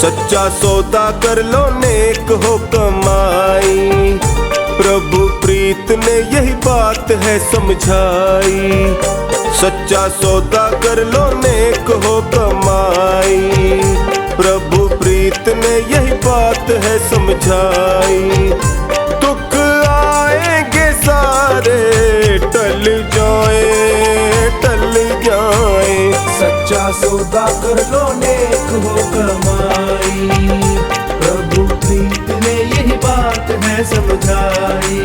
सच्चा सौदा कर लो नेक हो कमाई। प्रभु प्रीत ने यही बात है समझाई। सच्चा सौदा कर लो नेक हो कमाई। प्रभु प्रीत ने यही बात है समझाई। दुख आएंगे सारे टल जाए, सच्चा सौदा कर लो नेक हो कमाई। प्रभु प्रीत ने यही बात है समझाई।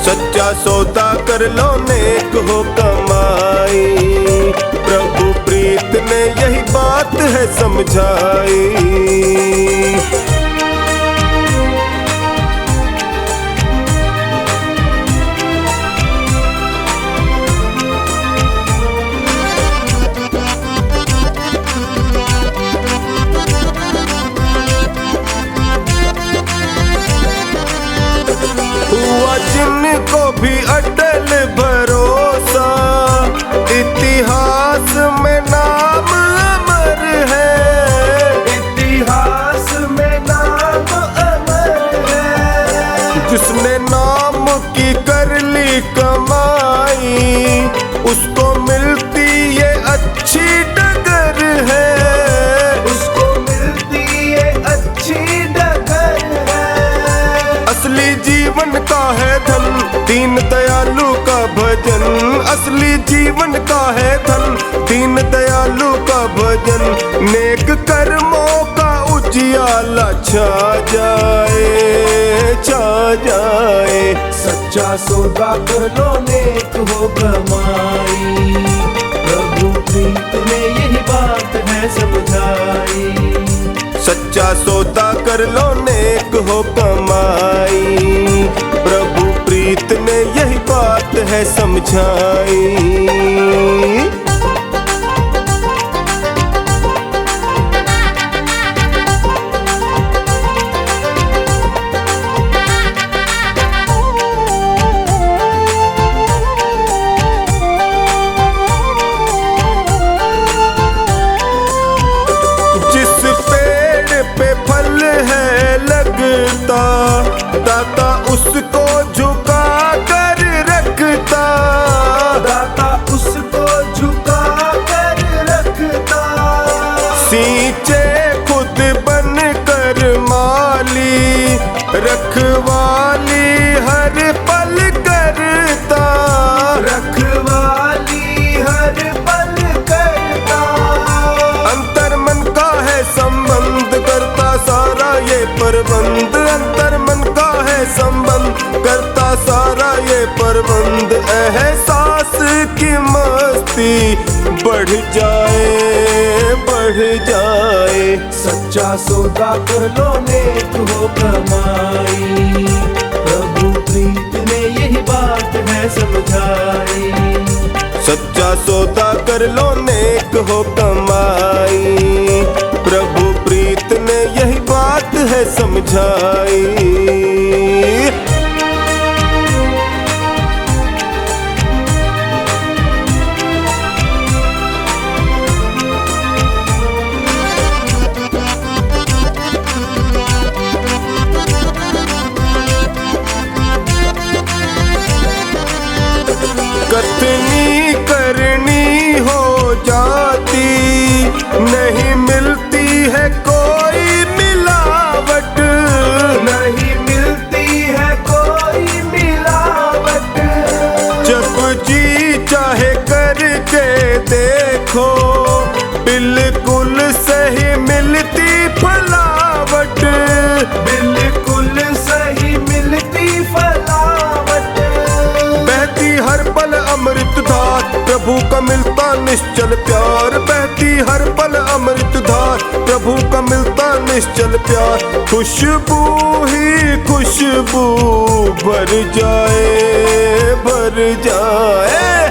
सच्चा सौदा कर लो नेक हो कमाई। प्रभु प्रीत ने यही बात है समझाई। हुआ जिनको भी अटल भरोसा, इतिहास में नाम अमर है। इतिहास में नाम अमर है। जिसने नाम की कर ली कमाई, उसको मिलती ये अच्छी डगर है। उसको मिलती ये अच्छी डगर है। असली जीवन का है धन दीन दयालु का भजन। असली जीवन का है धन दीन दयालु का भजन। नेक कर्मों का उजियाला छा जाए। सच्चा सौदा कर लो नेक हो कमाई। प्रभु प्रीत ने यही बात है समझाई। सच्चा सौदा कर लो नेक हो कमाई। प्रभु प्रीत ने यही बात है समझाई। दाता उसको झुका कर रखता। दाता उसको झुका कर रखता। सींचे खुद बन कर माली, रखवाली हर पल करता। रखवाली हर पल करता। अंतर मन का है संबंध करता सारा ये प्रबंध। अंतर मन का है संबंध करता सारा ये प्रबंध। एहसास की मस्ती बढ़ जाए। सच्चा सौदा कर लो नेक हो कमाई। प्रभु प्रीत ने यही बात है समझाई। सच्चा सौदा कर लो नेक हो कमाई। प्रभु प्रीत ने यही बात है समझाई। कथनी करनी हो जाती, नहीं मिलती है कोई मिलावट। नहीं मिलती है कोई मिलावट। जब जी चाहे करके देखो, बिल्कुल सही मिलती फलावट। बिल्कुल सही मिलती फलावट। बहती हर पल अमृत धार, प्रभु का मिलता निश्चल प्यार। बहती हर पल अमृत धार, प्रभु का मिलता निश्चल प्यार। खुशबू ही खुशबू भर जाए।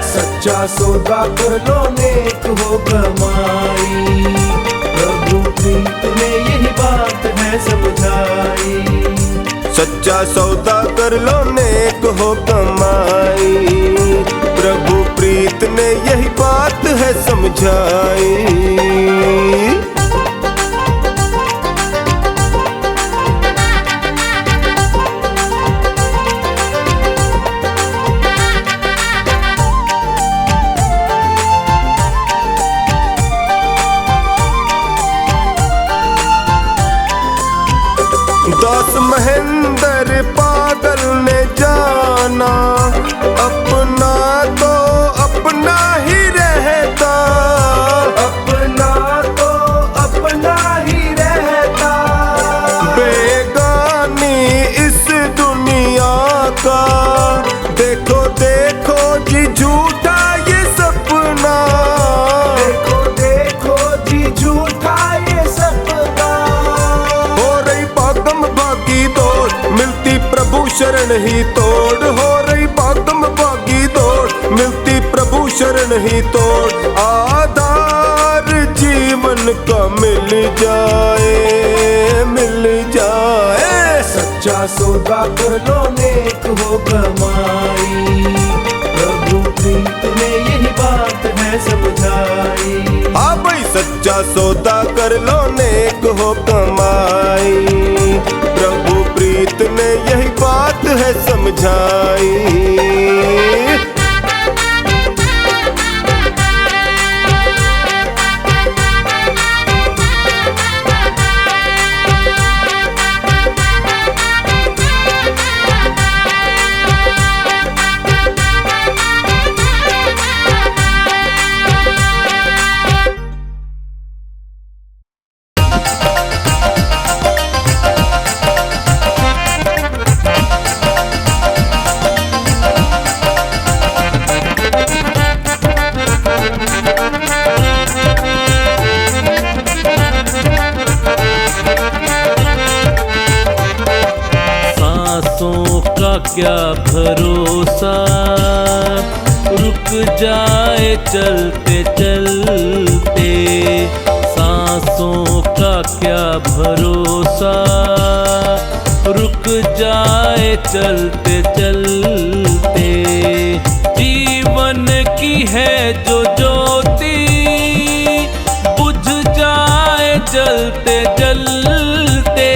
सच्चा सौदा कर लो नेक हो कमाई। प्रभु प्रीत ने यही बात है समझाई। सच्चा सौदा कर लो नेक हो कमाई। प्रभु प्रीत ने यही बात है समझाई। शरण ही तोड़, हो रही भागम भागी दौड़, मिलती प्रभु शरण ही तोड़, आधार जीवन का मिल जाए, मिल जाए। सच्चा सौदा कर लो नेक हो कमाई, प्रभु प्रीत ने यही बात है समझाई। हाँ भाई सच्चा सौदा कर लो नेक हो कमाई, प्रभु प्रीत ने यही बात है समझाई। क्या भरोसा, रुक जाए चलते चलते, सांसों का क्या भरोसा, रुक जाए चलते चलते। जीवन की है जो ज्योति, बुझ जाए जलते जलते,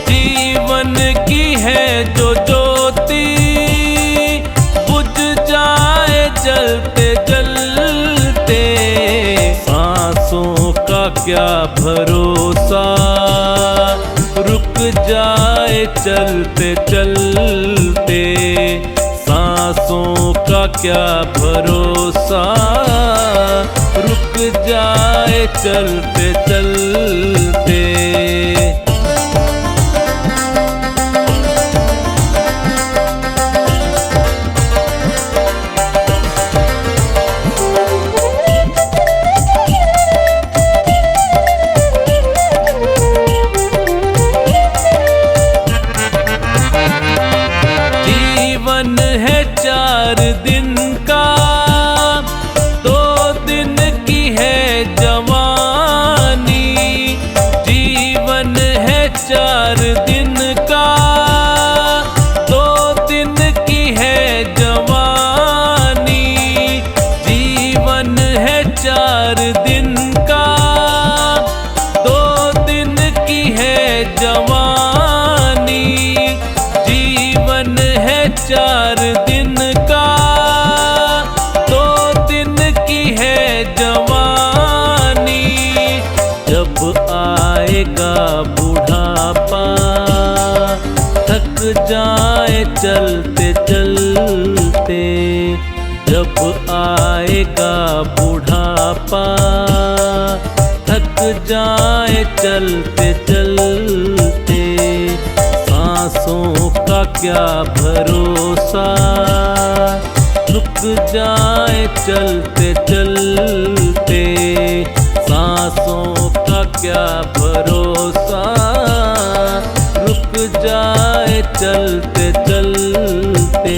जीवन की है जो ज्योति, बुझ जाए जलते जलते। सांसों का क्या भरोसा, रुक जाए चलते चलते, सांसों का क्या भरोसा, रुक जाए चलते चलते। जीवन है 4 दिन का, 2 दिन की है जवानी। जीवन है 4 दिन का, 2 दिन की है जवानी। जीवन है 4 दिन का, 2 दिन की है जवानी। जीवन है 4 दिन का, 2 दिन की है जवानी। जब आएगा बुढ़ापा, थक जाए चलते चलते। जब आएगा बुढ़ापा, थक जाए चलते चलते। सांसों का क्या भरोसा, रुक जाए चलते चलते। सांसों का क्या भरोसा, रुक जाए चलते चलते।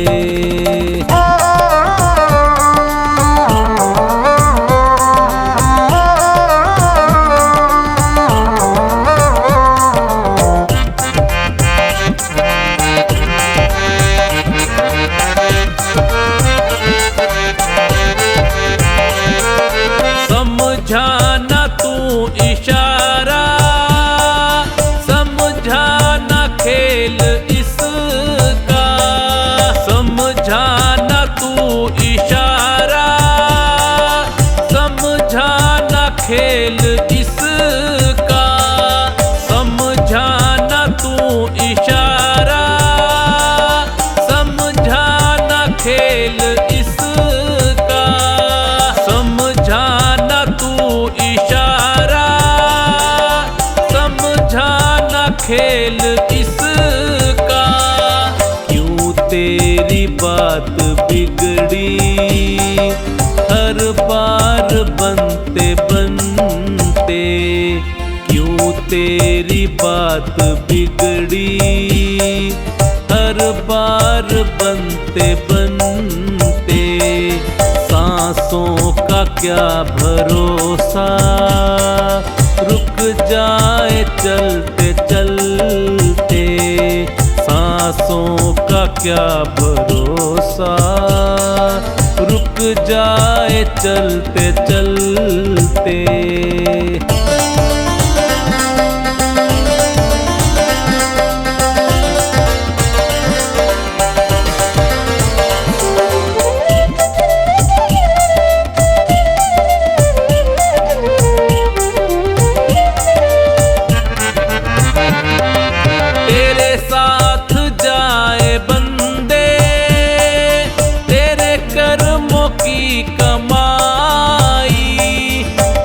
समझाना तू इशारा, समझाना खेल इसका। समझाना तू इशारा, समझाना खेल इसका। समझाना तू इशारा, समझाना खेल इसका। समझाना तू इशारा, समझाना खेल इसका। क्यों तेरी बात बिगड़ी, हर बार बनते बनते। क्यों तेरी बात बिगड़ी, हर हर बार बनते बनते सांसों का क्या भरोसा, रुक जाए चलते चलते सांसों का क्या भरोसा, रुक जाए चलते चलते। तेरे साथ जाए बंदे तेरे कर्मों की कमाई,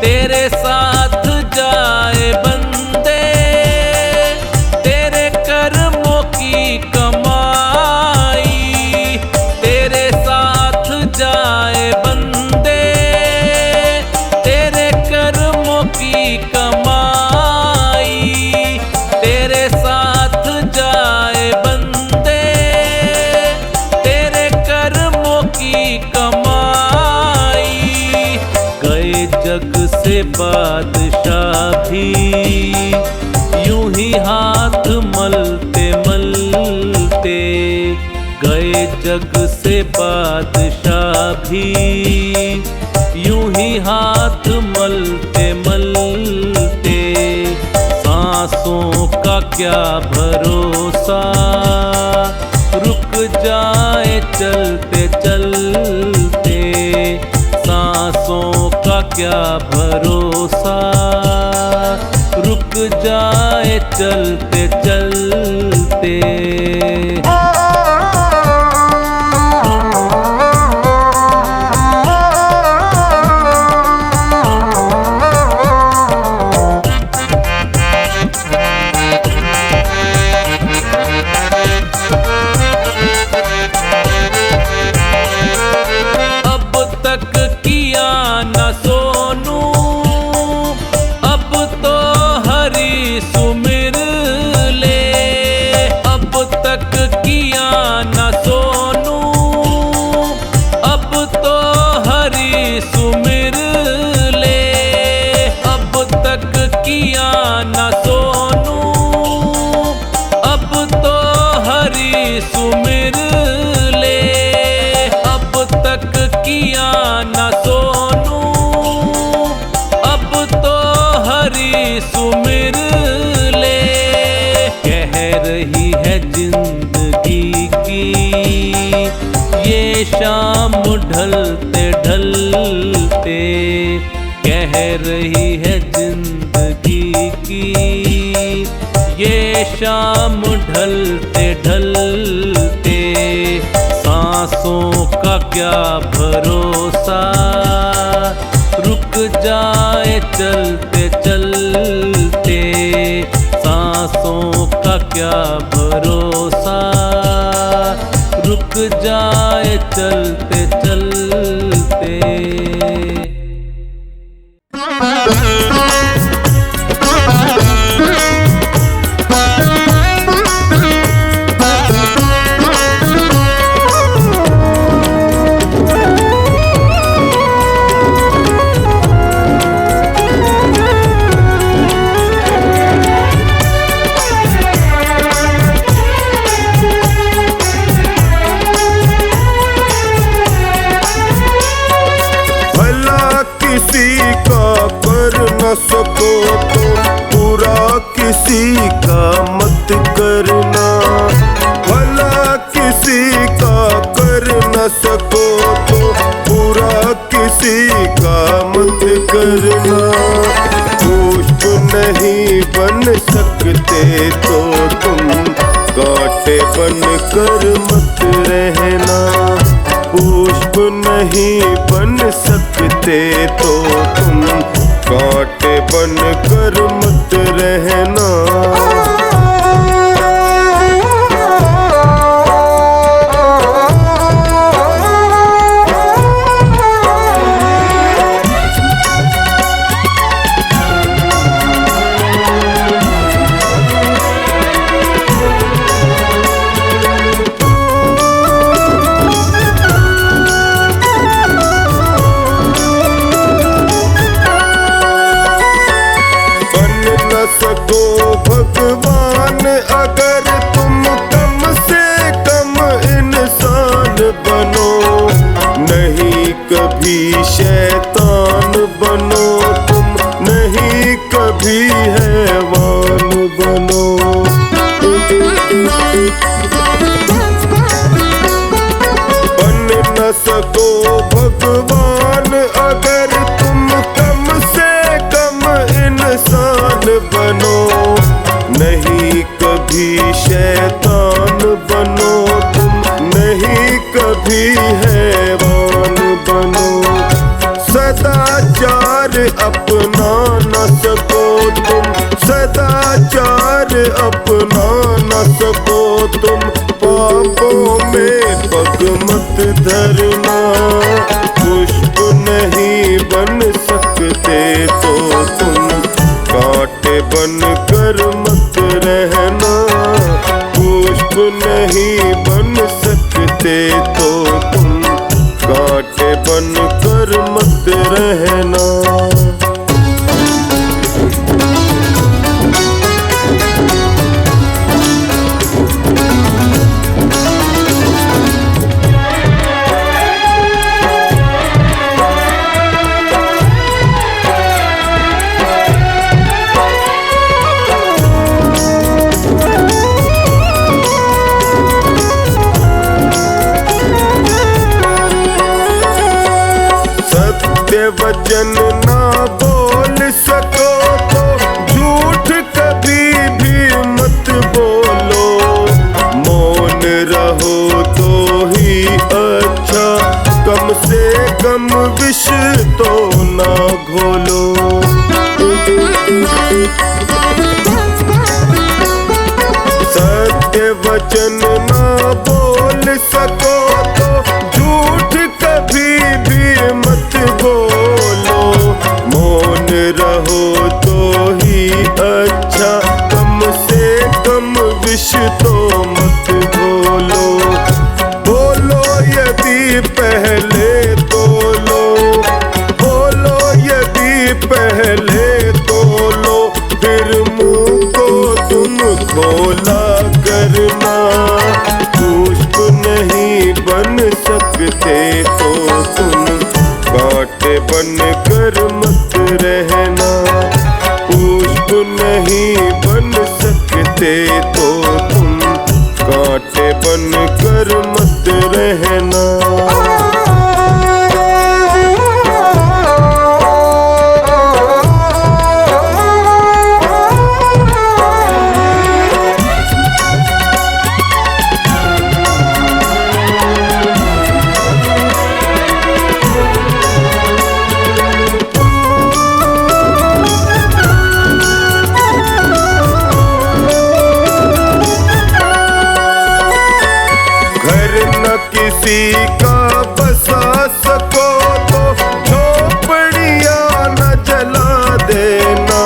तेरे साथ जाए बंदे तेरे कर्मों की कमाई, तेरे साथ जाए बंदे तेरे कर्मों की कमाई, तेरे साथ जाए बंदे तेरे कर्मों की कमाई। गए जग से बादशाह भी यूं ही हाथ मलते मलते, गए जग से बादशाह भी यूं ही हाथ मलते मलते, सांसों का क्या भरोसा, रुक जाए चलते चलते सांसों का क्या भरोसा, रुक जाए चलते चलते। सुमिर ले, कह रही है जिंदगी की ये शाम ढलते ढलते, कह रही है जिंदगी की ये शाम ढलते ढलते, सांसों का क्या भरोसा, रुक जाए चलते चलते सांसों का क्या भरोसा, रुक जाए चलते चलते। सको तो पूरा किसी का मत करना, भला किसी का कर न सको तो पूरा किसी का मत करना, पुष्प नहीं बन सकते तो तुम कांटे बन कर मत रहना, पुष्प नहीं बन सकते तो तुम कांटे बन कर मत रहना। इंसान बनो, नहीं कभी शैतान बनो तुम, नहीं कभी हैवान बनो। सदाचार अपना न सको तुम, सदाचार अपना न सको तुम, पापों में पग मत धरना। पुष्प नहीं बन सकते तो तुम, कांटे बन कर मत रहना। पुष्प नहीं बन सकते तो तुम, कांटे बन कर मत रहना। वचन ना बोल सको तो झूठ कभी भी मत बोलो। मौन रहो तो ही अच्छा, कम से कम विष तो ना घोलो। सत्य वचन ना बोल सको तो झूठ कभी भी मत बोलो। मौन रहो तो ही अच्छा, कम से कम विष तो मत बोलो। बोलो यदि पहले तोलो, बोलो यदि पहले तोलो, फिर मुंह को तुम खोला करना। पुष्प नहीं बन सकते तो तुम, कांटे बन कर मत रहना। पुष्प नहीं बन सकते तो तुम, कांटे बन कर मत रहना। किसी का बसा सको तो झोपड़ियां न जला देना।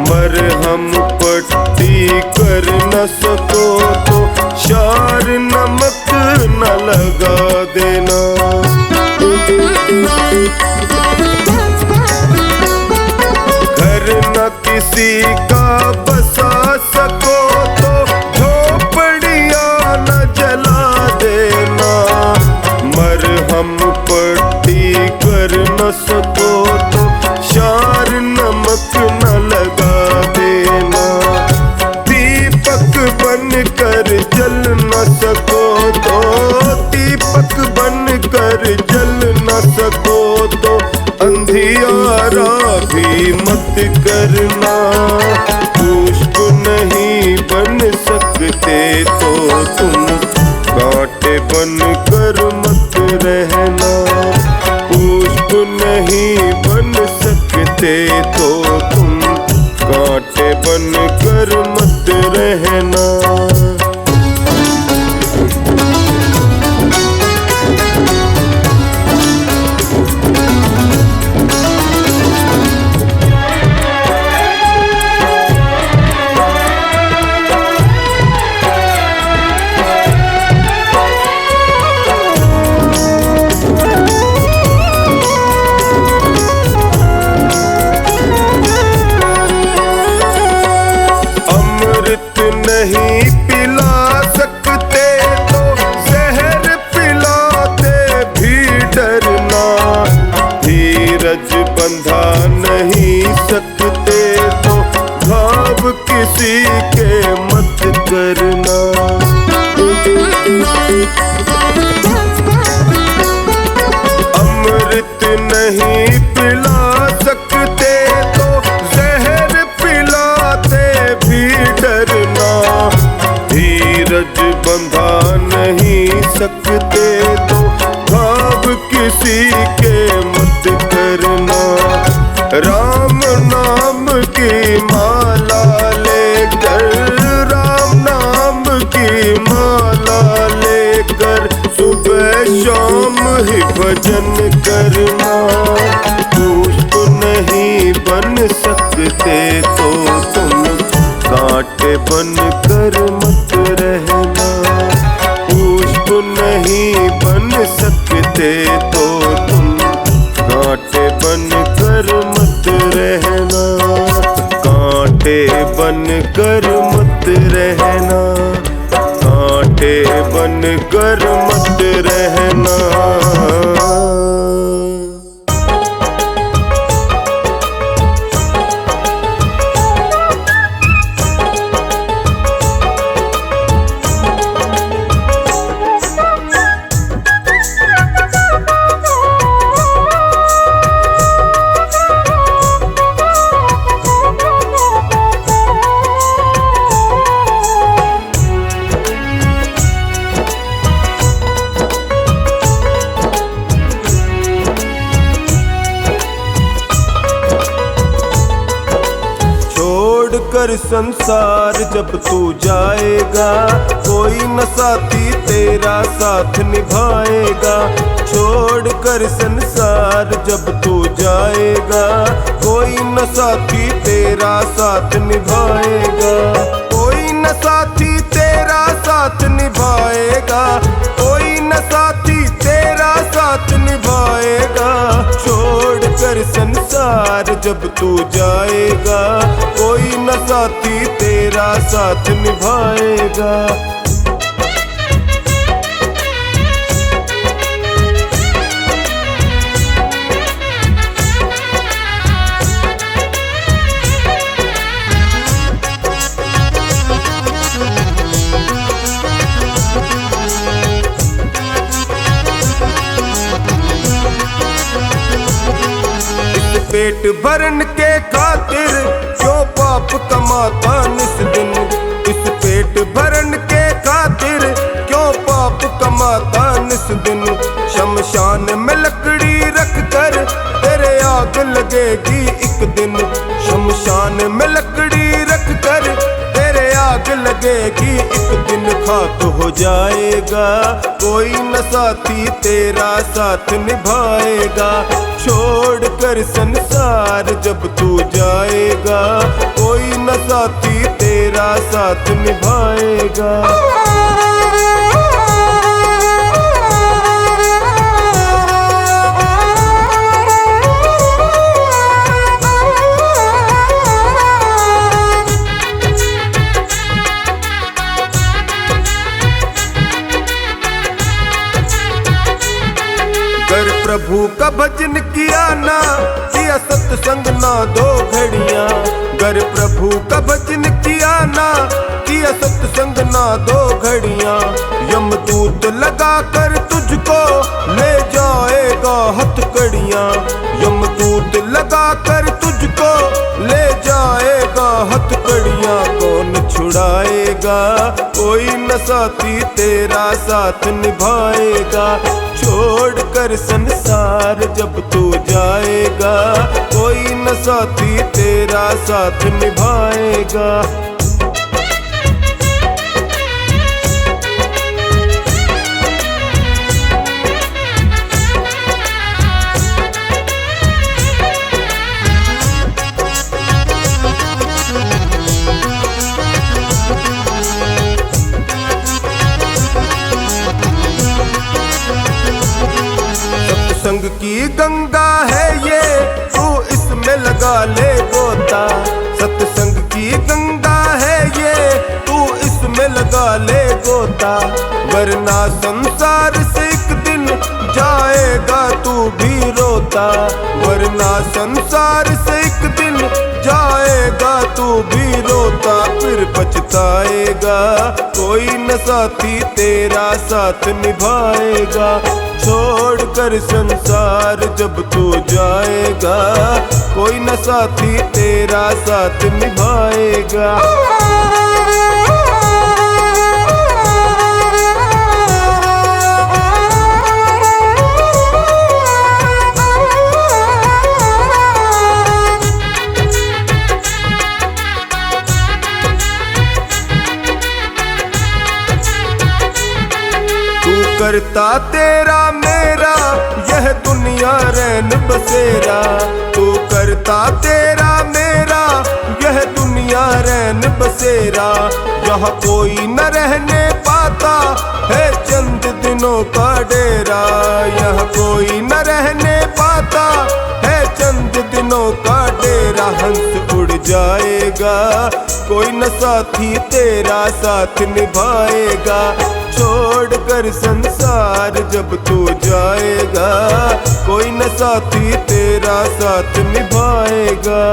मरहम पट्टी कर न सको तो शार नमक न लगा देना। घर न किसी का बसा सको तो झोपड़ियां न जला देना। मरहम पट्टी कर न सको तो शार नमक न लगा देना। दीपक बन कर जल न सको तो, दीपक बन कर जल न सको तो, अंधियारा भी मत करना। पुष्प नहीं बन सकते तो तुम, कांटे बन कर मत रहना। पुष्प नहीं बन सकते तो तुम, कांटे बन कर मत रहना। नहीं पिला सकते तो जहर पिलाते भी डरना। धीरज बंधा नहीं सकते तो घाव किसी के मत करना। अमृत नहीं पिला सकते तो जहर राम नाम की माला लेकर, राम नाम की माला लेकर सुबह शाम ही भजन करना। पुष्प नहीं बन सकते तो तुम कांटे बन कर मत रहना। पुष्प नहीं बन सकते तो तुम कांटे बन कर मत रहना। कांटे बन कर मत रहना। कांटे बन कर मत रहना। कर संसार जब तू जाएगा, कोई न साथी तेरा साथ निभाएगा। छोड़ कर संसार जब तू जाएगा, कोई न साथी तेरा साथ निभाएगा। कोई न साथी तेरा साथ निभाएगा। कोई न साथी तेरा साथ निभाएगा। छोड़ कर संसार जब तू जाएगा, कोई न साथी तेरा साथ निभाएगा। पेट भरन के खातिर क्यों पाप कमाता निस दिन। इस पेट भरन के खातिर क्यों पाप कमाता निस दिन। शमशान में लकड़ी रख कर तेरे आग लगेगी एक दिन। शमशान में लकड़ी रख कर तेरे आग लगेगी एक दिन। खाक हो जाएगा, कोई न साथी तेरा साथ निभाएगा। छोड़ कर संसार जब तू जाएगा, कोई न साथी तेरा साथ निभाएगा। कर प्रभु का भजन किया ना, किया सत्संग ना दो घड़ियां। कर प्रभु का भजन किया ना, किया सत्संग ना दो घड़ियां। यमदूत लगा कर तुझको ले जाएगा हथकड़ियां। यमदूत लगा कर तुझको ले जाएगा हथकड़ियां। कौन छुड़ाएगा, कोई न साथी तेरा साथ निभाएगा। छोड़ कर संसार जब तू जाएगा, कोई न साथी तेरा साथ निभाएगा। सत्संग की गंगा है ये, तू इसमें लगा ले गोता। सत्संग की गंगा है ये, तू इसमें लगा ले गोता। वरना संसार से एक दिन जाएगा तू भी रोता। वरना संसार से एक दिन जाएगा तू भी रोता। फिर पछताएगा, कोई न साथी तेरा साथ निभाएगा। छोड़ कर संसार जब तू जाएगा, कोई न साथी तेरा साथ निभाएगा। करता तेरा मेरा यह दुनिया रैन बसेरा। तू करता तेरा मेरा यह दुनिया रैन बसेरा। यहाँ कोई न रहने पाता है चंद दिनों का डेरा। यहाँ कोई न रहने पाता है चंद दिनों का डेरा। हंस उड़ जाएगा कोई न साथी तेरा साथ निभाएगा। छोड़ कर संसार जब तू जाएगा कोई न साथी तेरा साथ निभाएगा।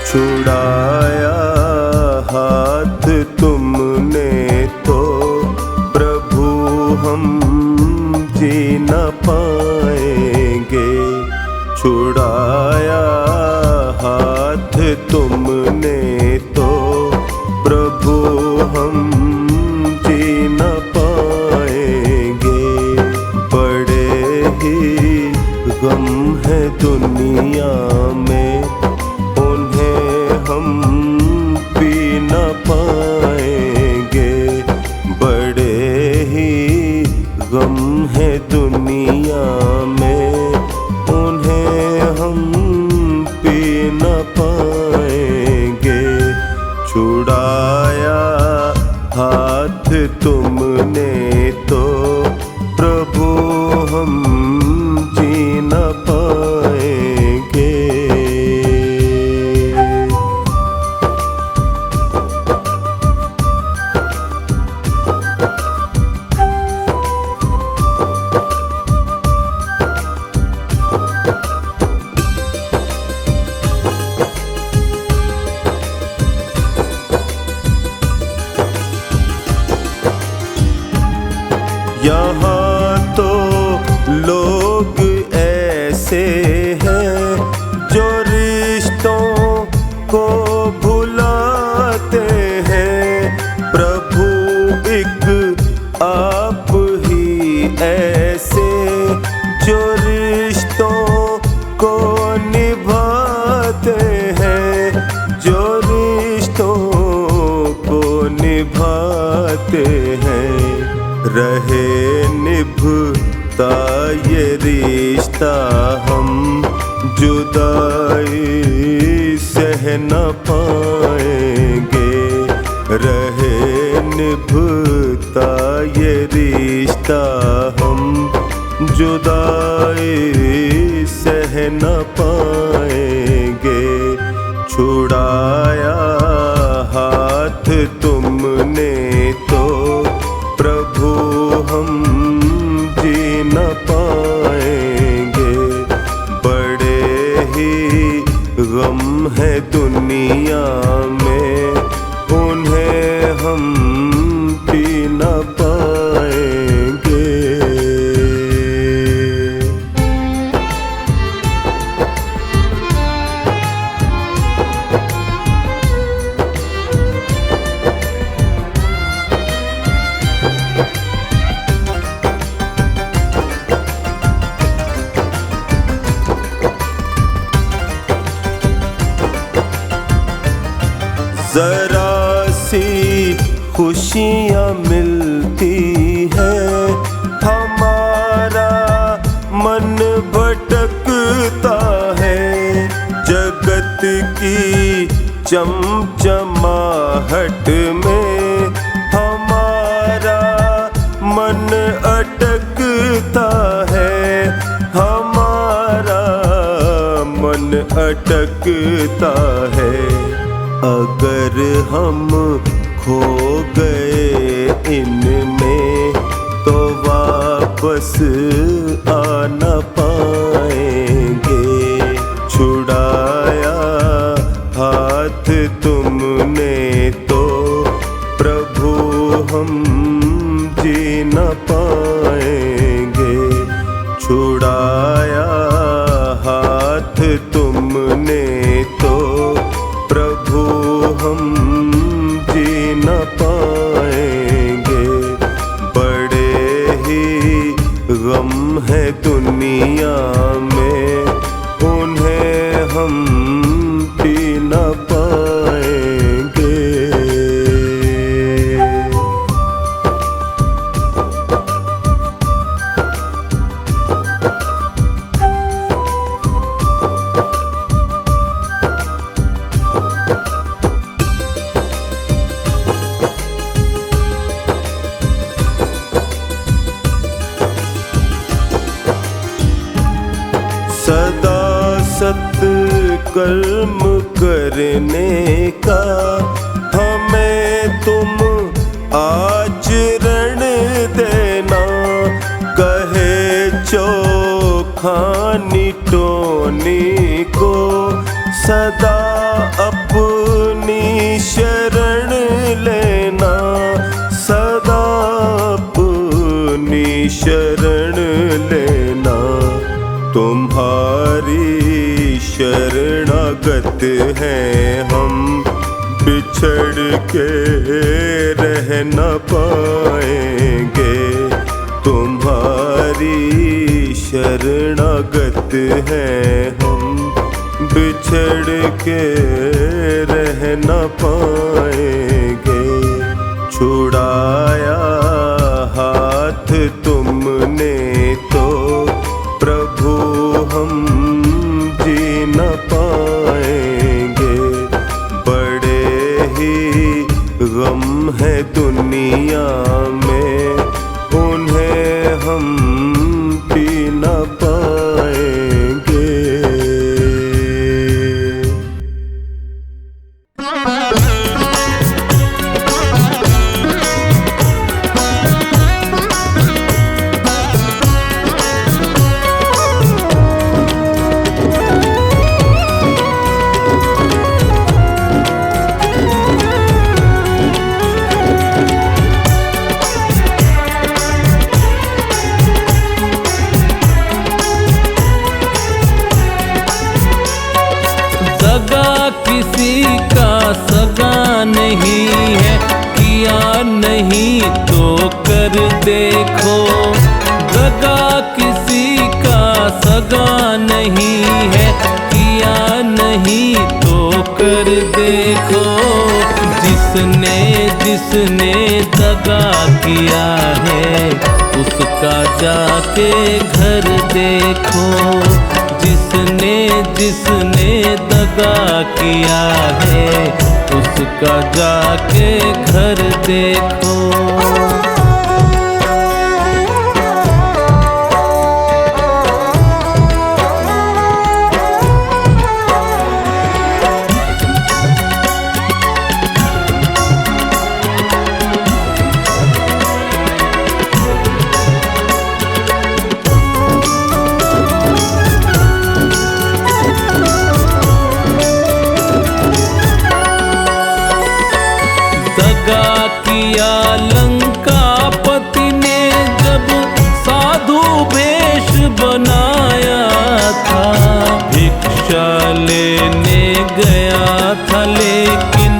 छुड़ाया हाथ तुमने तो प्रभु हम जी न पाएंगे। छुड़ाया हाथ तुमने तो प्रभु हम जी न पाएंगे। बड़े ही गम है दुनिया में हम पी न पाएंगे। बड़े ही गम है दुनिया में उन्हें हम पी न पाएंगे। छुड़ाया हाथ तुमने तो प्रभु हम जी न पाएंगे। यहाँ तो लोग ऐसे हैं जो रिश्तों को भुलाते हैं। प्रभु एक आप ही ऐसे जो रिश्तों को निभाते हैं। जो रिश्तों को निभाते हैं। रहे निभता ये रिश्ता हम जुदाई सह न पाएंगे। रहे निभता ये रिश्ता हम जुदाई सह न पाएंगे। छुड़ाया हाथ तुमने तो प्रभु हम जी न पाएंगे। बड़े ही गम है दुनिया में उन्हें हम पी न पाएंगे। जरा सी खुशियाँ मिलती हैं हमारा मन भटकता है। जगत की चमचमाहट में हमारा मन मन अटकता है। अगर हम खो गए इनमें तो वापस आ न पाएंगे। छुड़ाया हाथ तुमने तो प्रभु हम जी न पाएंगे। छुड़ाया हाथ तुमने तो प्रभु हम जी न पाएंगे। बड़े ही गम है दुनिया में, उन्हें हम पी न पाएंगे। सदा सत्कर्म करने का हमें तुम आचरण देना। कहे चोखानी टोनी को सदा अपनी शरण लेना। सदा अपनी शरण लेना। तुम्हारी शरणागत हैं हम, बिछड़ के रह न पाएंगे। तुम्हारी शरणागत हैं हम, बिछड़ के रह न पाएंगे। छुड़ाया हाथ तुमने तो प्रभु हम जी न पाएंगे। बड़े ही गम है दुनिया में, उन्हें हम पी न पाएंगे। किसी का सगा नहीं है, किया नहीं तो कर देखो। दगा किसी का सगा नहीं है, किया नहीं तो कर देखो। जिसने जिसने दगा किया है उसका जाके घर देखो। जिसने जिसने दगा किया है उसका जाके घर देखो। दगा किया लंकापति ने जब साधु वेश बनाया था। भिक्षा लेने गया था लेकिन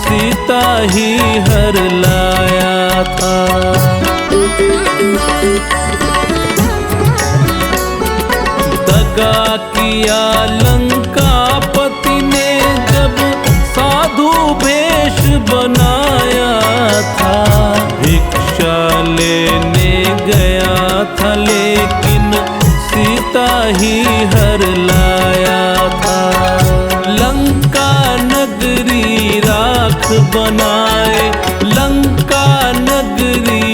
सीता ही हर लाया था। दगा किया लंकापति ने जब साधु वेश बनाया था। भिक्षा लेने गया था लेकिन सीता ही हर लाया था। लंका नगरी राख बनाए, लंका नगरी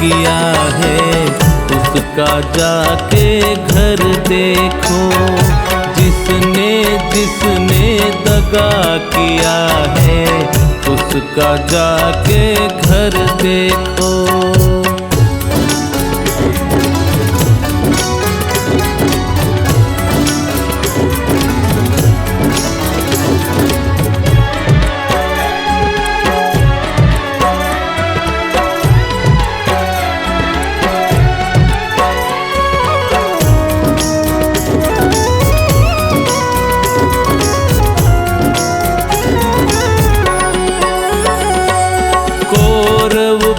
किया है उसका जाके घर देखो। जिसने जिसने दगा किया है उसका जाके घर देखो।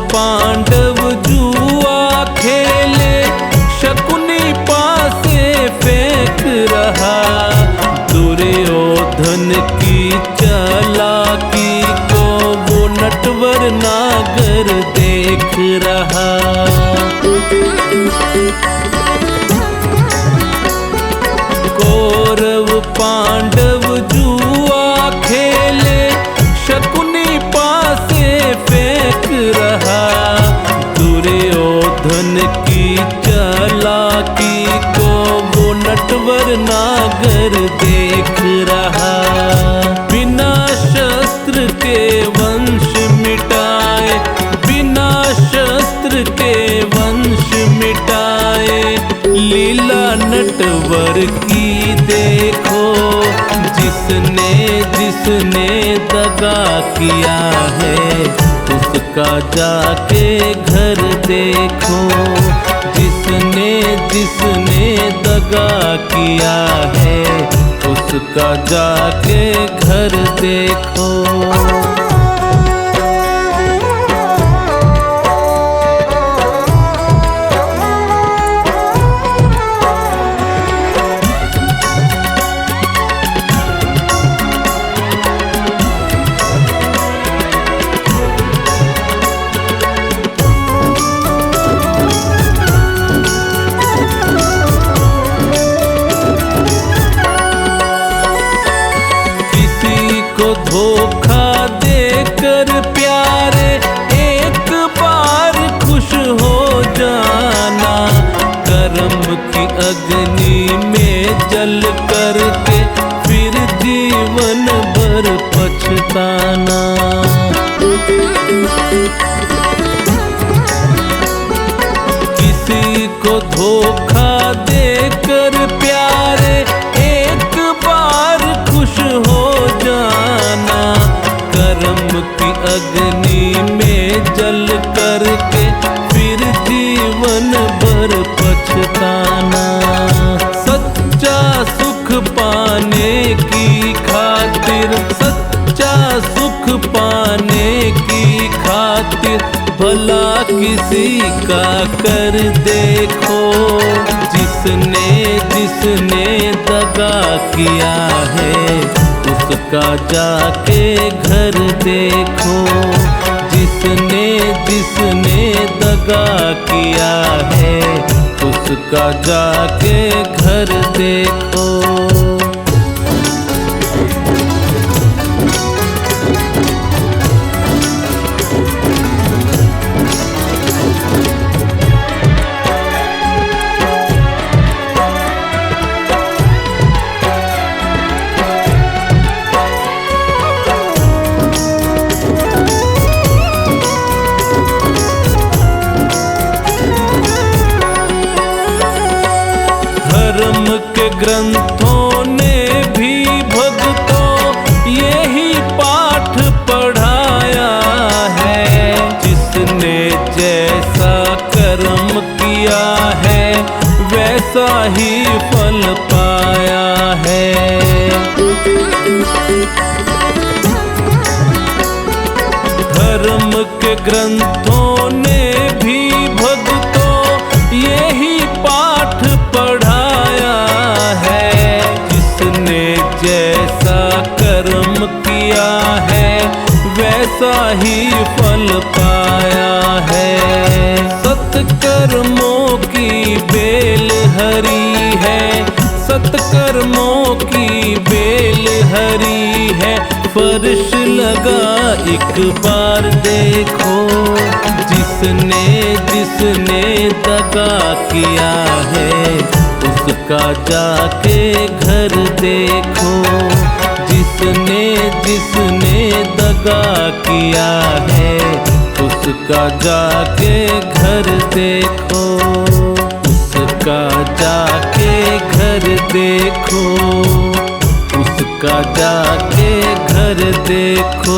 पांडव जुआ खेले शकुनी पासे फेंक रहा। दुर्योधन की चालाकी को वो नटवर नागर देख रहा। कौरव पांडव जुआ खेले शकुनी पासे फेंक रहा। दुर्योधन की चालाकी को वो नटवर नागर देख रहा। बिना शस्त्र के वंश मिटाए, बिना शस्त्र के वंश मिटाए, लीला नटवर की देखो। जिसने जिसने दगा किया है उसका जाके घर देखो। जिसने जिसने दगा किया है उसका जाके घर देखो। धोखा देकर प्यारे एक बार खुश हो जाना। कर्म की अग्नि में जल करके फिर जीवन भर पछताना। किसी को धोखा देकर प्यारे एक बार खुश हो जाना। कर्म की अग्नि में जल करके फिर जीवन भर पछताना। सच्चा सुख पाने की खातिर, सच्चा सुख पाने की खातिर भला किसी का कर देखो। जिसने जिसने दगा किया है उसका जाके घर देखो। जिसने जिसने दगा किया है उसका जाके घर देखो। धर्म के ग्रंथों ने भी भक्तों यही पाठ पढ़ाया है। जिसने जैसा कर्म किया है वैसा ही फल पाया है। धर्म के ग्रंथों ने भी भक्तों यही पाठ पढ़ाया है। जिसने जैसा कर्म किया है वैसा ही फल पाया है। सत्कर्मों की बेल हरी है, सत्कर्मों की बेल हरी है। फर्श लगा एक बार देखो। जिस जिसने जिसने दगा किया है उसका जाके घर देखो। जिसने जिसने दगा किया है उसका जाके घर देखो। उसका जाके घर देखो। उसका जाके घर देखो।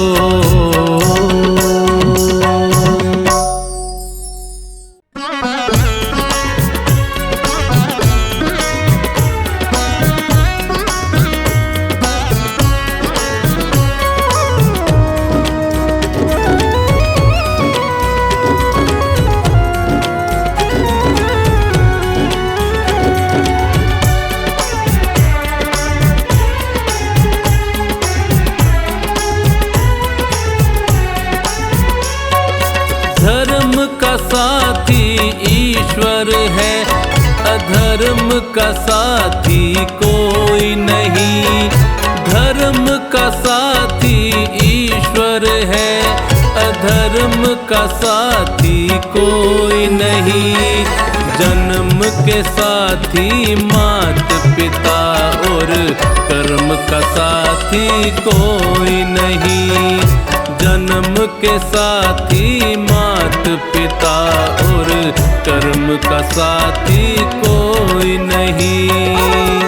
धर्म का साथी ईश्वर है, अधर्म का साथी कोई नहीं। धर्म का साथी ईश्वर है, अधर्म का साथी कोई नहीं। जन्म के साथी मात पिता और कर्म का साथी कोई नहीं। जन्म के साथी मात पिता और कर्म का साथी कोई नहीं।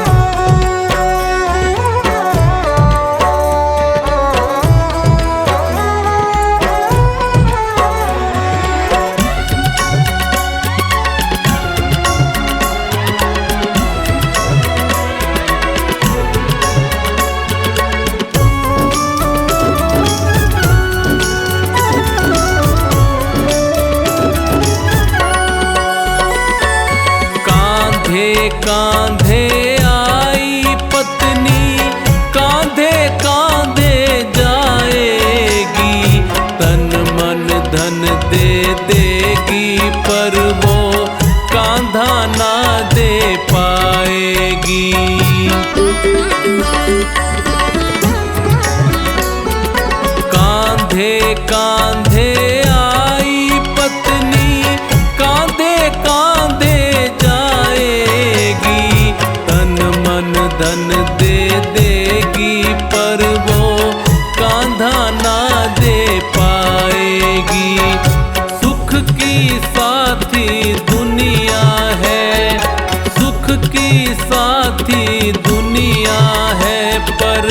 कांधे आई पत्नी, कांधे कांधे जाएगी। तन मन धन दे देगी पर वो कांधा ना दे पाएगी। कांधे कांधे आई पत्नी, कांधे कांधे धन दे देगी पर वो कांधा ना दे पाएगी। सुख की साथी दुनिया है, सुख की साथी दुनिया है पर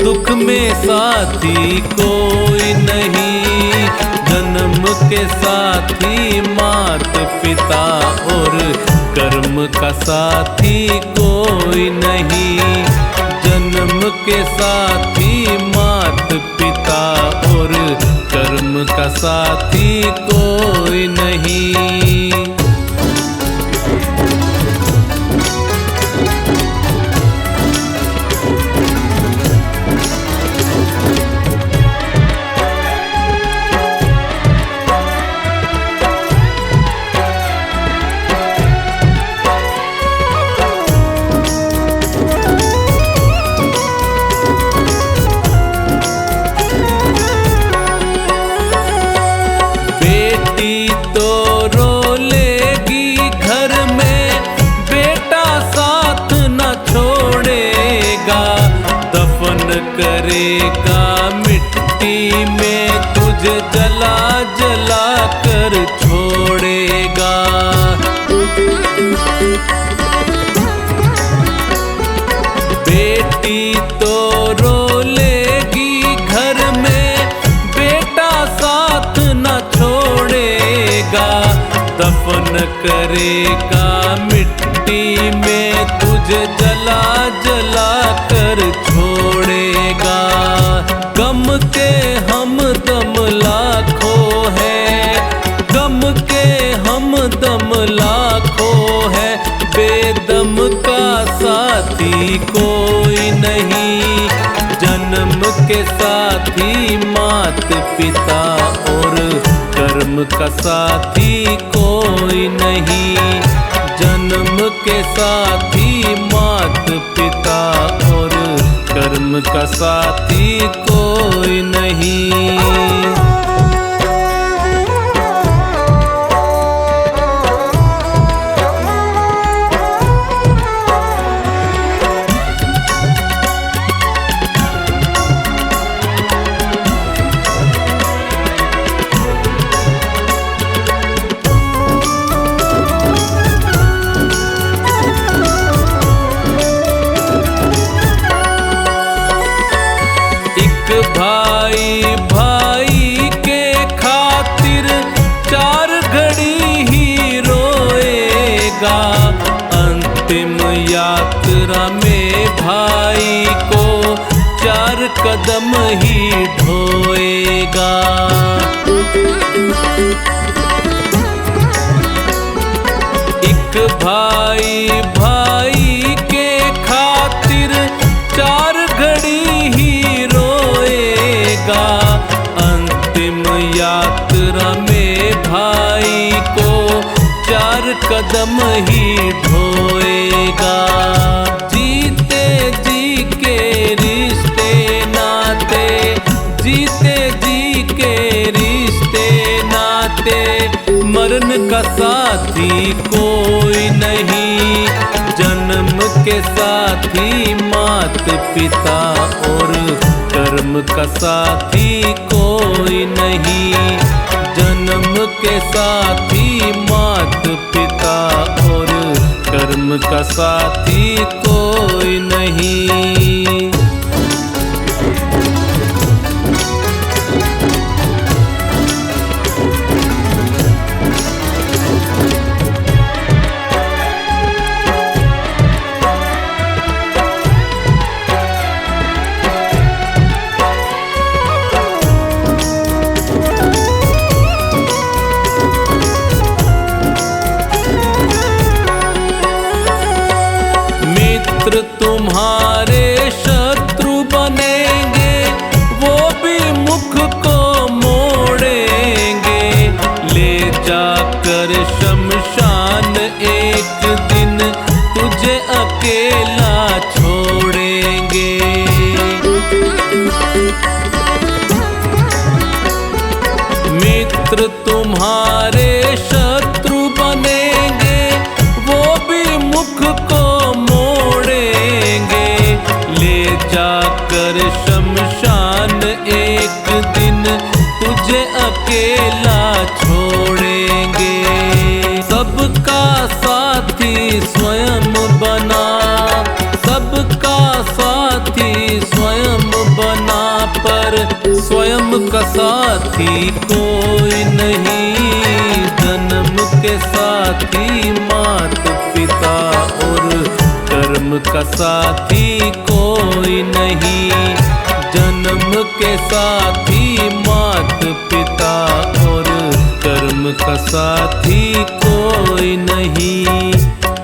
दुख में साथी कोई नहीं। जन्म के साथी मात पिता और कर्म का साथी कोई नहीं। जन्म के साथी मात पिता और कर्म का साथी कोई नहीं। करेगा मिट्टी में तुझे जला जला कर छोड़ेगा। बेटी तो रो लेगी घर में, बेटा साथ न छोड़ेगा। दफन करेगा मिट्टी में तुझे जला जला कर छोड़ेगा। गम के हम दम लाखों है, गम के हम दम लाखों है। बेदम का साथी कोई नहीं। जन्म के साथी मात पिता और कर्म का साथी कोई नहीं। जन्म के साथी मात पिता और कर्म का साथी कोई नहीं। भाई को चार कदम ही ढोएगा। एक भाई भाई के खातिर चार घड़ी ही रोएगा। अंतिम यात्रा में भाई को चार कदम ही ढोएगा। जीते जी के रिश्ते नाते, जीते जी के रिश्ते नाते, मरण का साथी कोई नहीं। जन्म के साथी मात पिता और कर्म का साथी कोई नहीं। जन्म के साथी मात पिता और कर्म का साथी कोई नहीं। मित्र तुम्हारे शत्रु बनेंगे, वो भी मुख को मोड़ेंगे। ले जाकर शमशान एक दिन तुझे अकेला छोड़ेंगे। मित्र तुम्हारे शत्रु बनेंगे, वो भी मुख को मोड़ेंगे। ले जाकर शमशान एक दिन तुझे अकेला छोड़ेंगे। सबका साथी स्वयं बना, सबका साथी स्वयं बना, पर स्वयं का साथी कोई नहीं। जन्म के साथी मात पिता और कर्म का साथी कोई नहीं। जन्म के साथी मात पिता और कर्म का साथी कोई नहीं।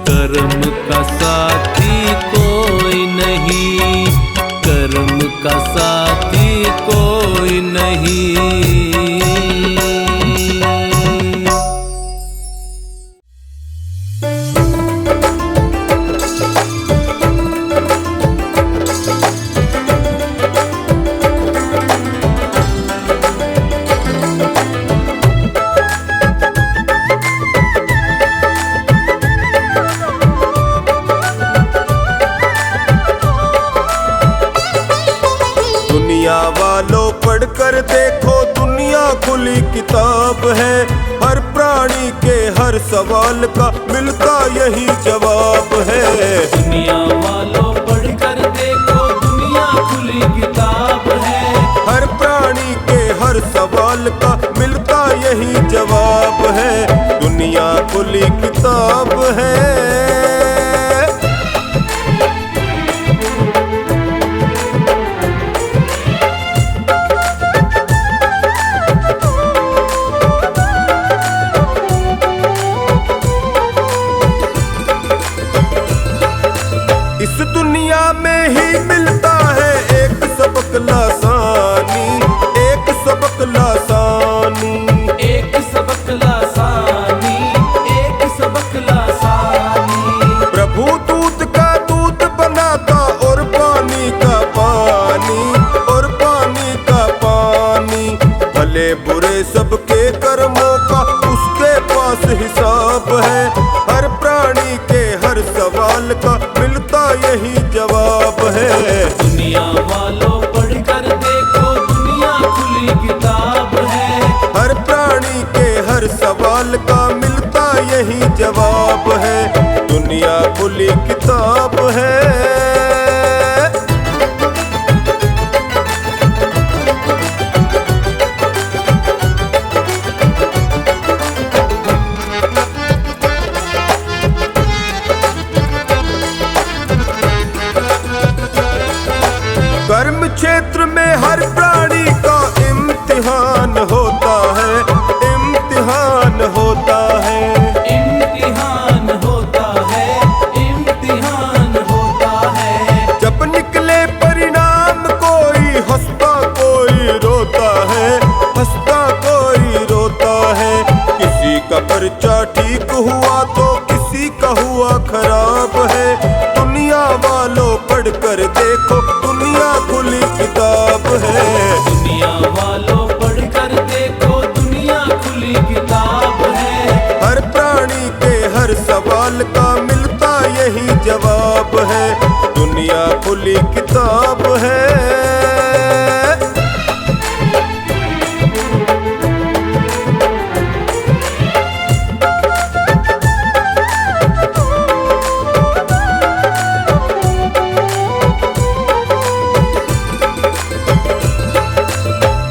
कर्म का साथी कोई नहीं। कर्म का साथी कोई नहीं। दुनिया वालों पढ़कर देखो, दुनिया खुली किताब है। हर प्राणी के हर सवाल का मिलता यही जवाब है। दुनिया वालों पढ़कर देखो, दुनिया खुली किताब है। हर प्राणी के हर सवाल का मिलता यही जवाब है। दुनिया खुली किताब है। इस दुनिया में ही मिलता है एक सबक लासानी, एक सबक लासानी, एक सबक लासानी, एक सबक लासानी। प्रभु दूध का दूध बनाता और पानी का पानी, और पानी का पानी। भले बुरे सबके कर्मों का उसके पास हिसाब है। हर प्राणी के हर सवाल का मिलता यही जवाब है। दुनिया वालों पढ़कर देखो, दुनिया खुली किताब है। हर प्राणी के हर सवाल का मिलता यही जवाब है। दुनिया खुली किताब है। कोई रोता है। किसी का पर्चा ठीक हुआ तो किसी का हुआ खराब है। दुनिया वालों पढ़कर देखो दुनिया खुली किताब है। दुनिया वालों पढ़कर देखो दुनिया खुली किताब है। हर प्राणी के हर सवाल का मिलता यही जवाब है। दुनिया खुली किताब है।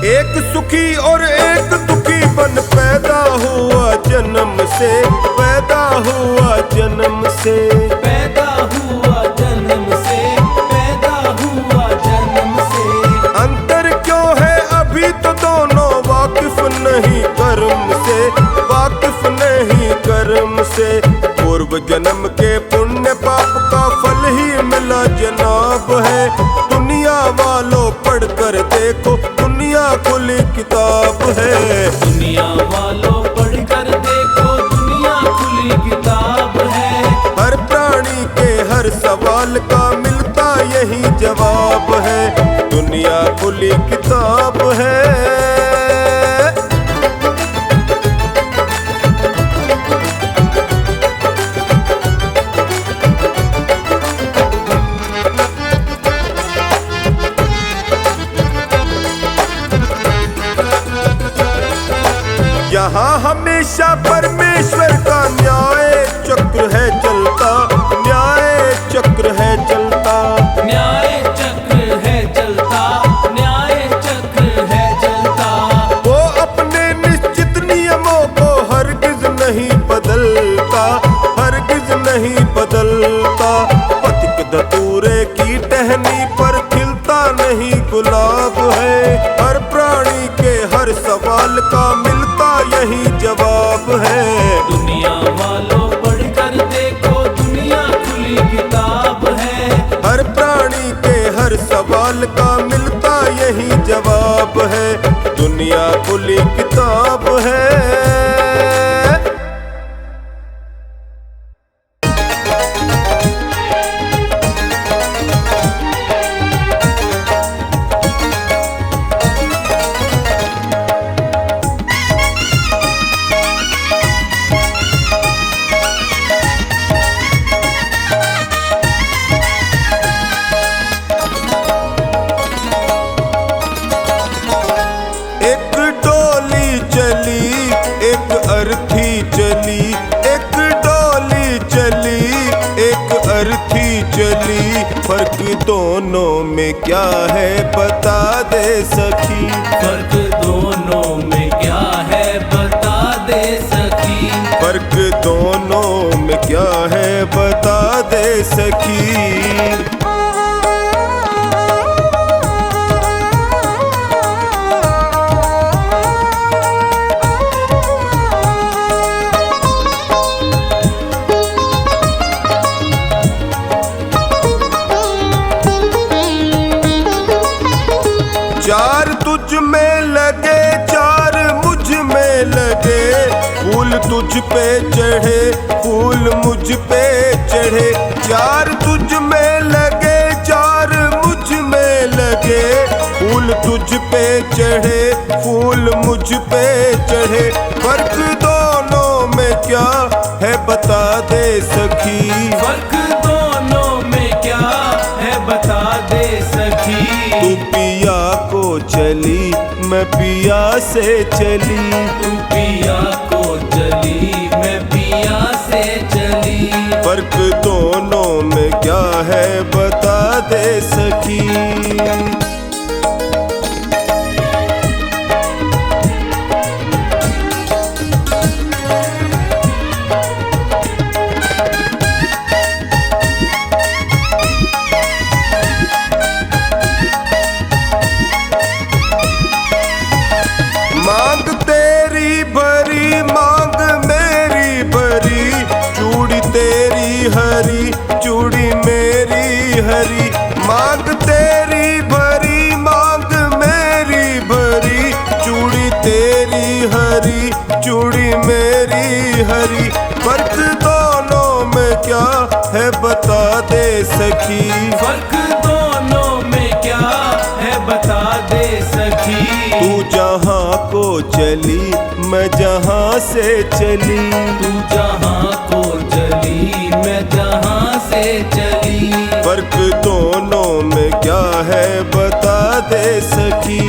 एक सुखी और एक दुखी बन पैदा हुआ जन्म से, पैदा हुआ जन्म से, पैदा हुआ जन्म से, पैदा हुआ जन्म से। अंतर क्यों है अभी तो दोनों वाकिफ नहीं कर्म से, वाकिफ नहीं कर्म से। पूर्व जन्म के पुण्य पाप का फल ही मिला जनाब है। दुनिया वालों पढ़कर देखो दुनिया खुली किताब है। दुनिया वालों पढ़कर देखो दुनिया खुली किताब है। हर प्राणी के हर सवाल का मिलता यही जवाब है। दुनिया खुली किताब है। यहाँ हमेशा परमेश्वर का न्याय चक्र है चलता, न्याय चक्र है चलता, न्याय चक्र है चलता, न्याय चक्र है चलता। वो अपने निश्चित नियमों को हरगिज नहीं बदलता, हरगिज नहीं बदलता। पथिक धतूरे की टहनी पर खिलता नहीं गुलाब है। हर प्राणी के हर सवाल का मिलता यही जवाब है। दुनिया वालों पढ़कर देखो दुनिया खुली किताब है। हर प्राणी के हर सवाल का मिलता यही जवाब है। दुनिया खुली किताब है। एक डोली चली एक अर्थी चली, एक डोली चली एक अर्थी चली। फर्क दोनों में क्या है बता दे सखी। फर्क दोनों में क्या है बता दे सखी। फर्क दोनों में क्या है बता दे सखी। चार तुझ में लगे चार मुझ में लगे। फूल तुझ पे चढ़े फूल मुझ पे चढ़े। चार तुझ में लगे चार मुझ में लगे। फूल तुझ पे चढ़े फूल मुझ पे चढ़े। फर्क दोनों में क्या है बता दे सखी। फर्क दोनों में क्या है बता दे सखी। तू पिया को चली मैं पिया से चली। तू पिया को चली मैं पिया से चली। फर्क दोनों में क्या है बता दे सखी। मांग तेरी भरी मांग मेरी भरी। चूड़ी तेरी हरी चूड़ी मेरी हरी। मांग हरी, चूड़ी मेरी हरी। फर्क दोनों में क्या है बता दे सखी। फर्क दोनों में क्या है बता दे सखी। तू जहाँ को चली मैं जहाँ से चली। तू जहाँ को चली मैं जहाँ से चली। फर्क दोनों में क्या है बता दे सखी।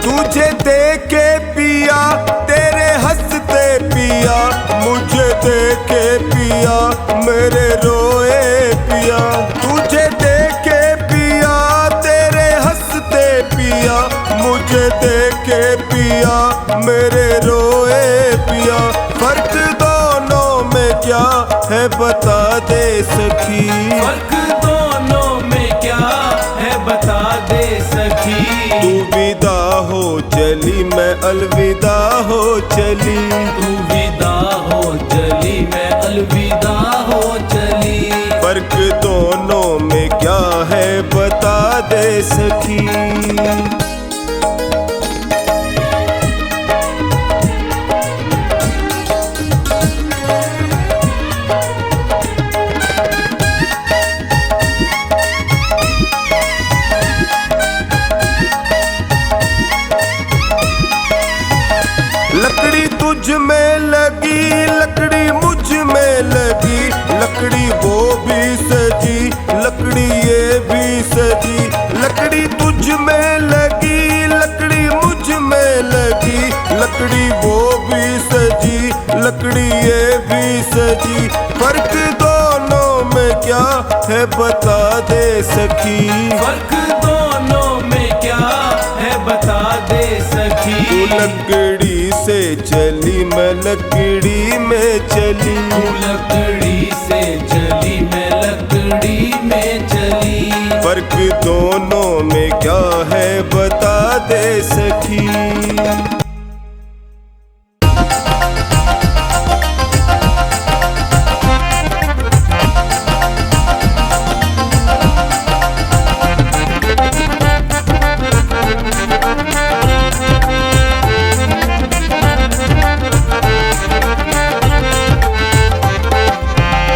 तुझे देखे पिया तेरे हंसते पिया, मुझे देखे पिया मेरे रोए पिया। तुझे देखे पिया तेरे हंसते पिया, मुझे देखे पिया मेरे रोए पिया। फर्क दोनों में क्या है बता दे सखी। फर्क दोनों में क्या है बता दे सखी। तू विदा हो चली मैं अलविदा हो चली। तू विदा हो चली मैं अलविदा हो चली। फर्क दोनों में क्या है बता दे सखी। लकड़ी तुझ में लगी, लकड़ी मुझ में लगी। लकड़ी वो भी सजी, लकड़ी ये भी सजी। लकड़ी तुझ में लगी, लकड़ी मुझ में लगी। लकड़ी वो भी सजी, लकड़ी ये भी सजी। फर्क दोनों में क्या है बता दे सखी। फर्क दोनों में क्या है बता दे सखी। तू लकड़ी से चली मैं लकड़ी में चली। तू लकड़ी से चली मैं लकड़ी में चली। फर्क दोनों में क्या है बता दे सखी।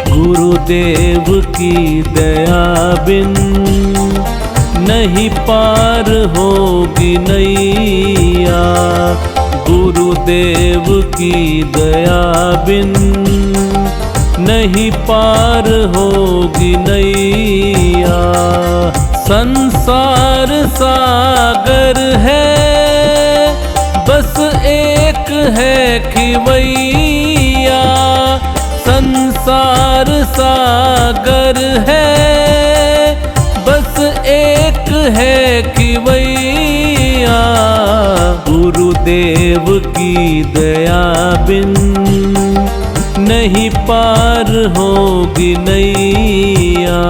गुरुदेव की दया बिन नहीं पार होगी नैया। गुरुदेव की दया बिन नहीं पार होगी नैया। संसार सागर है बस एक है खिवैया। संसार सागर है बस एक है खिवैया। गुरुदेव की दया बिन नहीं पार होगी नैया।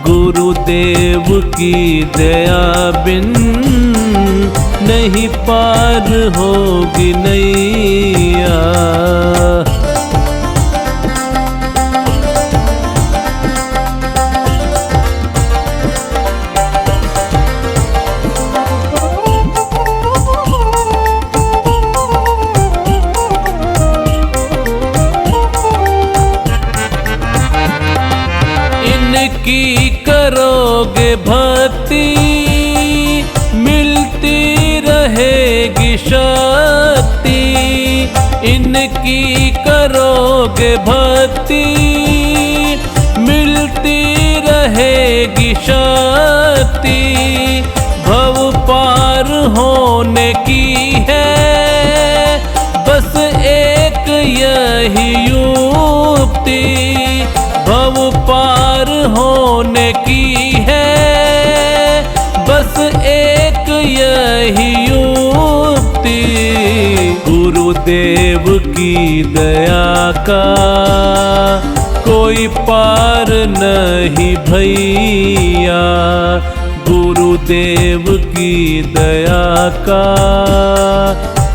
गुरुदेव की दया बिन नहीं पार होगी नैया। इनकी करोगे भक्ति मिलती रहेगी शक्ति। इनकी करोगे भक्ति मिलती रहेगी शक्ति। भव पार होने की है बस एक यही युक्ति। भव पार होने की है बस एक यही युक्ति। गुरुदेव की दया का कोई पार नहीं भैया। गुरुदेव गुरुदेव की दया का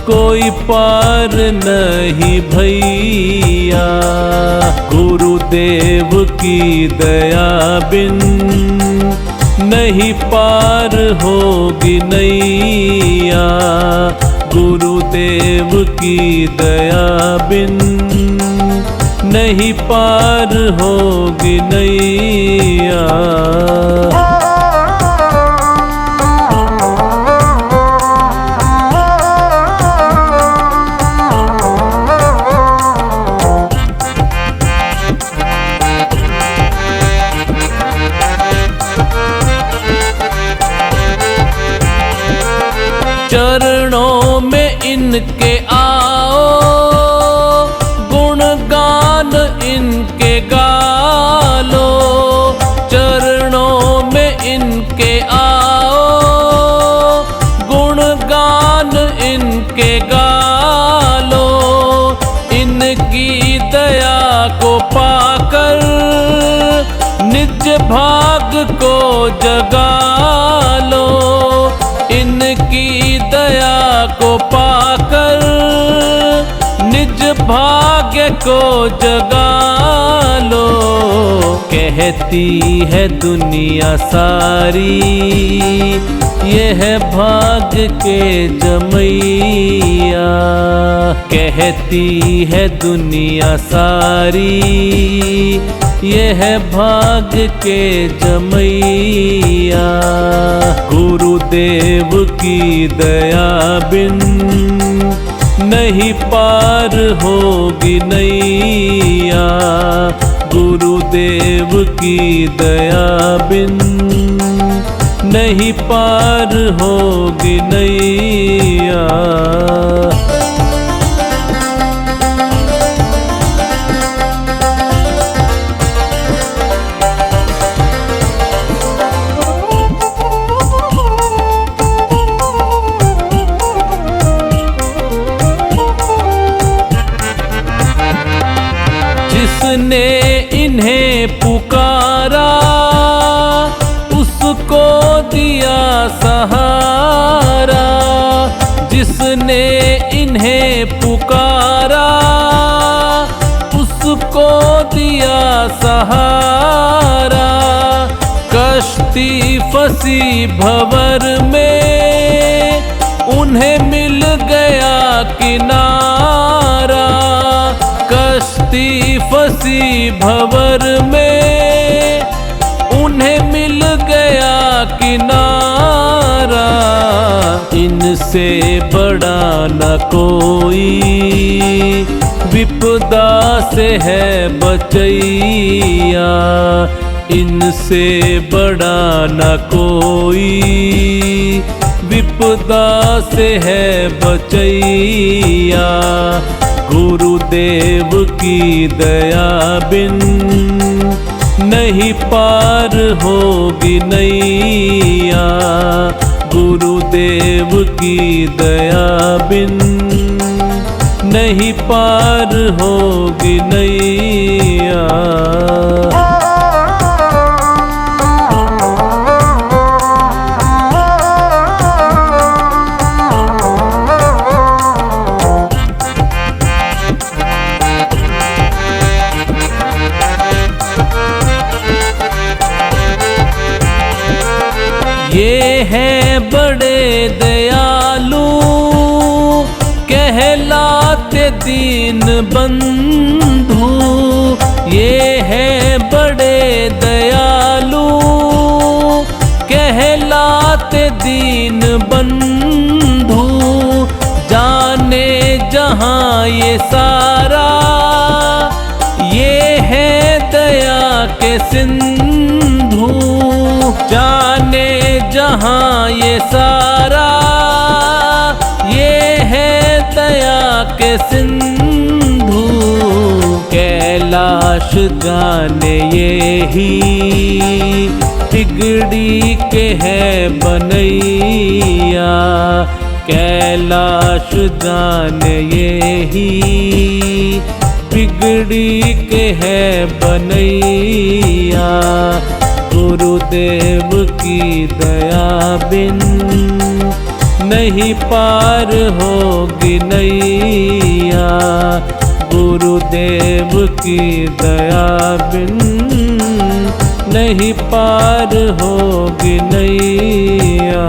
कोई पार नहीं भैया। गुरुदेव की दया बिन नहीं पार होगी नैया। गुरुदेव की दया बिन नहीं पार होगी नैया। चरणों में इनके आओ, गुणगान इनके गालो। चरणों में इनके आओ, गुणगान इनके गालो। इनकी दया को पाकर निज भाग को जगा लो। इनकी दया को पाकर निज भाग्य को जगा लो। कहती है दुनिया सारी यह भाग्य के जमैया। कहती है दुनिया सारी यह भाग्य के जमैया। गुरुदेव की दया बिन नहीं पार होगी नैया। गुरुदेव की दया बिन नहीं पार होगी नैया। जिसने इन्हें पुकारा उसको दिया सहारा। जिसने इन्हें पुकारा उसको दिया सहारा। कश्ती फंसी भंवर में उन्हें मिल गया किनारा। कश्ती फंसी भंवर में उन्हें मिल गया किनारा। इनसे बड़ा न कोई विपदा से है बचैया। इनसे बड़ा न कोई विपदा से है बचैया। गुरुदेव की दया बिन नहीं पार होगी नैया। गुरुदेव की दया बिन नहीं पार होगी नैया। ये हैं बड़े दयालु कहलाते दीन बंधु। ये हैं बड़े दयालु कहलाते दीन बंधु। जाने जहाँ ये सारा ये है दया के सिंधु। जाने जहाँ ये सारा ये है दया के सिंधु। कैलाश जाने ये ही तिगड़ी के है बनैया। कैलाश जाने ये ही बिगड़ी के है बनैया। गुरुदेव की दया बिन नहीं पार होगी नैया, गुरुदेव की दया बिन नहीं पार होगी नैया।